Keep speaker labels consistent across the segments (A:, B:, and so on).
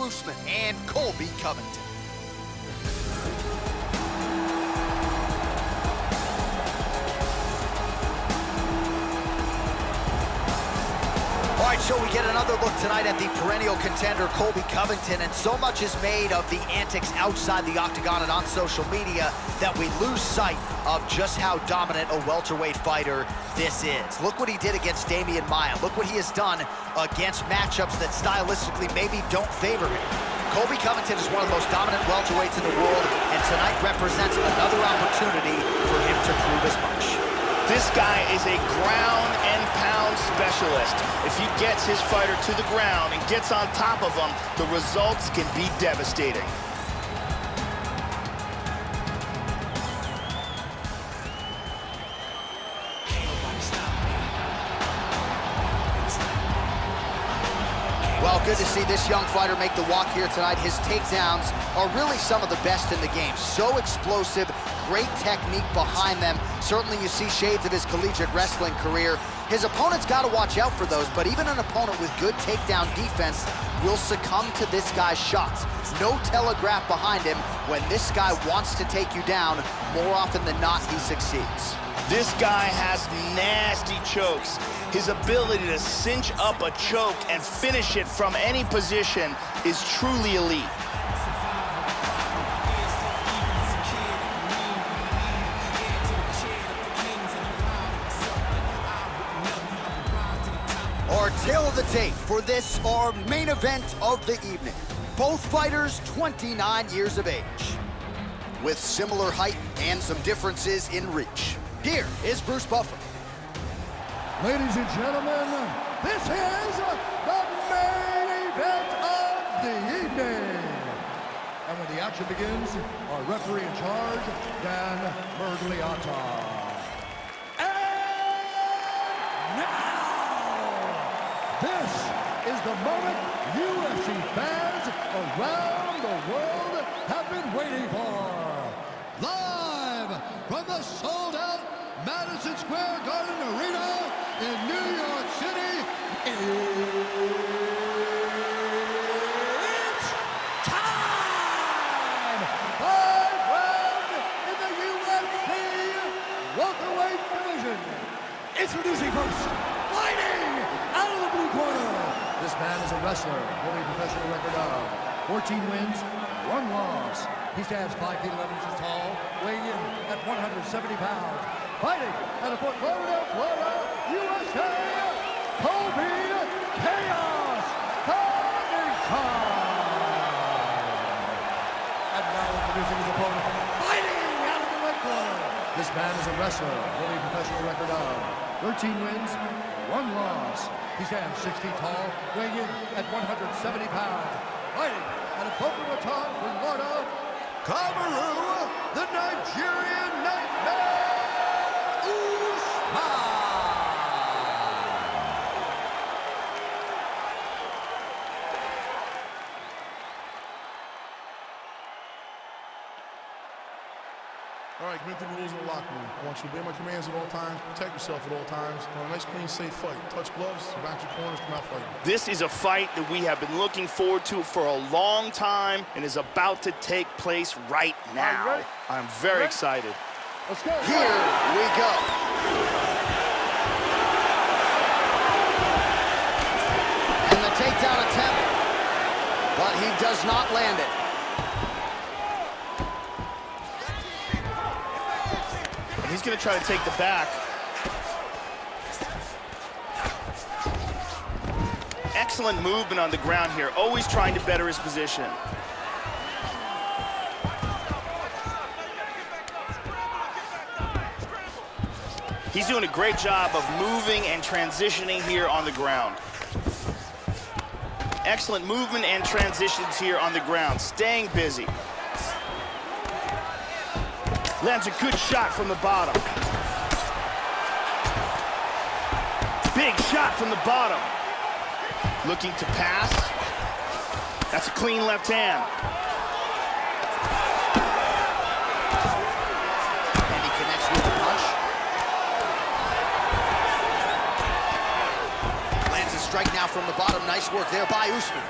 A: Usman and Colbi Kovington. All right, so we get another look tonight at the perennial contender, Colbi Kovington, and so much is made of the antics outside the octagon and on social media that we lose sight of just how dominant a welterweight fighter this is. Look what he did against Demian Maia. Look what he has done against matchups that stylistically maybe don't favor him. Colbi Kovington is one of the most dominant welterweights in the world, and tonight represents another opportunity for him to prove as much.
B: This guy is a ground and pound specialist. If he gets his fighter to the ground and gets on top of him, the results can be devastating.
A: Well, good to see this young fighter make the walk here tonight. His takedowns are really some of the best in the game. So explosive, great technique behind them. Certainly you see shades of his collegiate wrestling career. His opponent's got to watch out for those, but even an opponent with good takedown defense will succumb to this guy's shots. No telegraph behind him. When this guy wants to take you down, more often than not, he succeeds.
B: This guy has nasty chokes. His ability to cinch up a choke and finish it from any position is truly elite.
A: Our tale of the tape for this, our main event of the evening. Both fighters 29 years of age, with similar height and some differences in reach. Here is Bruce Buffer.
C: Ladies and gentlemen, this is the main event of the evening. And when the action begins, our referee in charge, Dan Mergliata. And now, this is the moment UFC fans around the world have been waiting for. Live from the sold-out Madison Square Garden Arena in New York City, it's time! 5 rounds in the UFC welterweight division. Introducing first, fighting out of the blue corner. This man is a wrestler, holding a professional record of 14 wins, 1 loss. He stands 5 feet 11 inches tall, weighing in at 170 pounds. Fighting out of Fort Lauderdale, Florida, USA, Colbi Chaos Kovington. And now introducing his opponent, fighting out of the red corner. This man is a wrestler, holding a professional record of 13 wins, 1 loss. He stands 6 feet tall, weighing in at 170 pounds. Fighting out of Boca Raton, Florida, Kamara, the Nigerian Nightmare, Usmana.
D: All right, commit the rules in the locker room. I want you to obey my commands at all times, protect yourself at all times. Want a nice, clean, safe fight. Touch gloves, back your corners, come out fighting.
B: This is a fight that we have been looking forward to for a long time and is about to take place right now. I'm very excited.
C: Let's go.
A: Here we go. And the takedown attempt, but he does not land it.
B: He's going to try to take the back. Excellent movement on the ground here, always trying to better his position. He's doing a great job of moving and transitioning here on the ground. Excellent movement and transitions here on the ground, staying busy. Lands a good shot from the bottom. Big shot from the bottom. Looking to pass. That's a clean left hand.
A: And he connects with the punch. Lands a strike now from the bottom. Nice work there by Usman.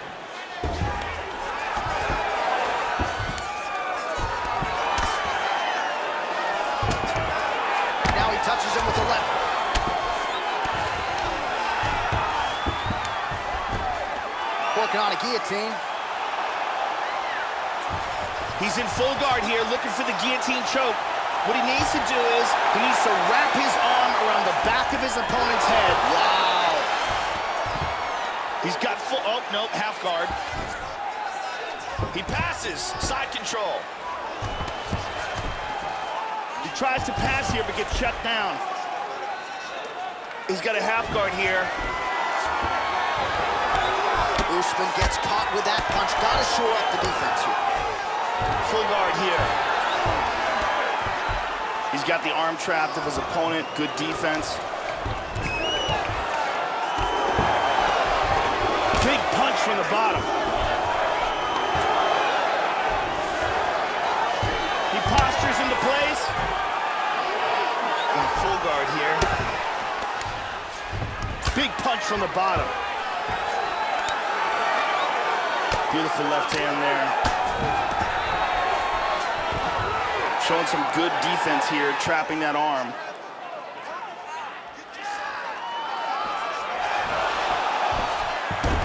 A: working on a guillotine.
B: He's in full guard here, looking for the guillotine choke. What he needs to do is, he needs to wrap his arm around the back of his opponent's head. Wow. He's got full, oh, no, half guard. He passes, side control. He tries to pass here, but gets shut down. He's got a half guard here.
A: Usman gets caught with that punch. Gotta shore up the defense here.
B: Full guard here. He's got the arm trapped of his opponent. Good defense. Big punch from the bottom. He postures into place. And full guard here. Big punch from the bottom. Beautiful left hand there. Showing some good defense here, trapping that arm.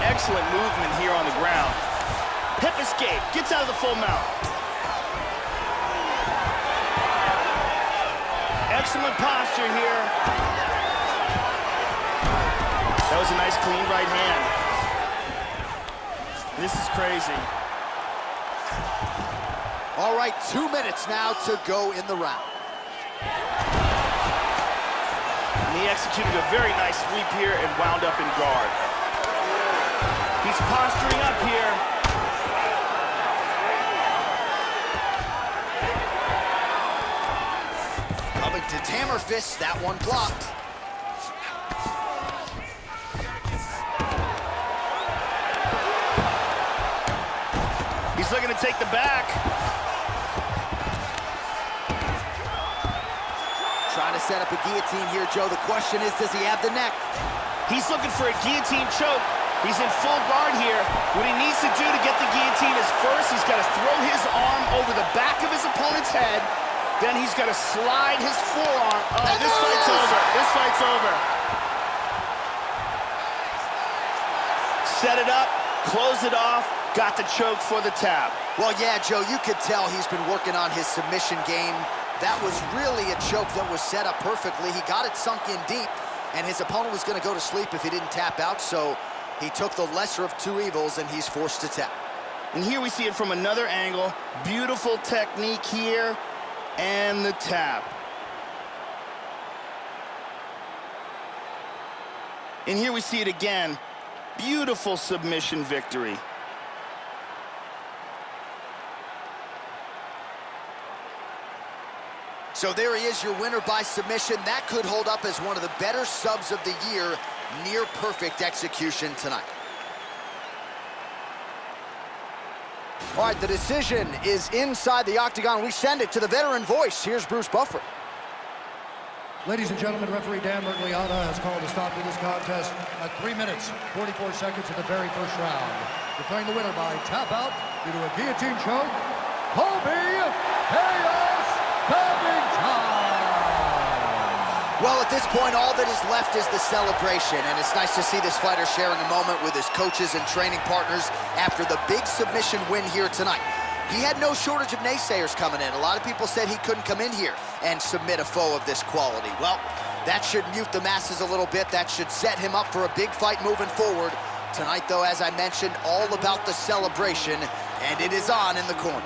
B: Excellent movement here on the ground. Hip escape, gets out of the full mount. Excellent posture here. That was a nice clean right hand. This is crazy.
A: All right, 2 minutes now to go in the round.
B: And he executed a very nice sweep here and wound up in guard. He's posturing up here.
A: Covington's hammer fist, that one blocked.
B: He's looking to take the back.
A: Trying to set up a guillotine here, Joe. The question is, does he have the neck?
B: He's looking for a guillotine choke. He's in full guard here. What he needs to do to get the guillotine is first, he's got to throw his arm over the back of his opponent's head. Then he's got to slide his forearm. Oh, this fight's over. This fight's over. Set it up, close it off. Got the choke for the tap.
A: Well, yeah, Joe, you could tell he's been working on his submission game. That was really a choke that was set up perfectly. He got it sunk in deep, and his opponent was going to go to sleep if he didn't tap out, so he took the lesser of two evils, and he's forced to tap.
B: And here we see it from another angle. Beautiful technique here, and the tap. And here we see it again. Beautiful submission victory.
A: So there he is, your winner by submission. That could hold up as one of the better subs of the year. Near perfect execution tonight. All right, the decision is inside the octagon. We send it to the veteran voice. Here's Bruce Buffer.
C: Ladies and gentlemen, referee Dan Mergliata has called a stop to this contest at 3 minutes, 44 seconds of the very first round. Declaring the winner by tap out due to a guillotine choke, Colbi Kovington.
A: Well, at this point, all that is left is the celebration, and it's nice to see this fighter sharing a moment with his coaches and training partners after the big submission win here tonight. He had no shortage of naysayers coming in. A lot of people said he couldn't come in here and submit a foe of this quality. Well, that should mute the masses a little bit. That should set him up for a big fight moving forward. Tonight, though, as I mentioned, all about the celebration, and it is on in the corner.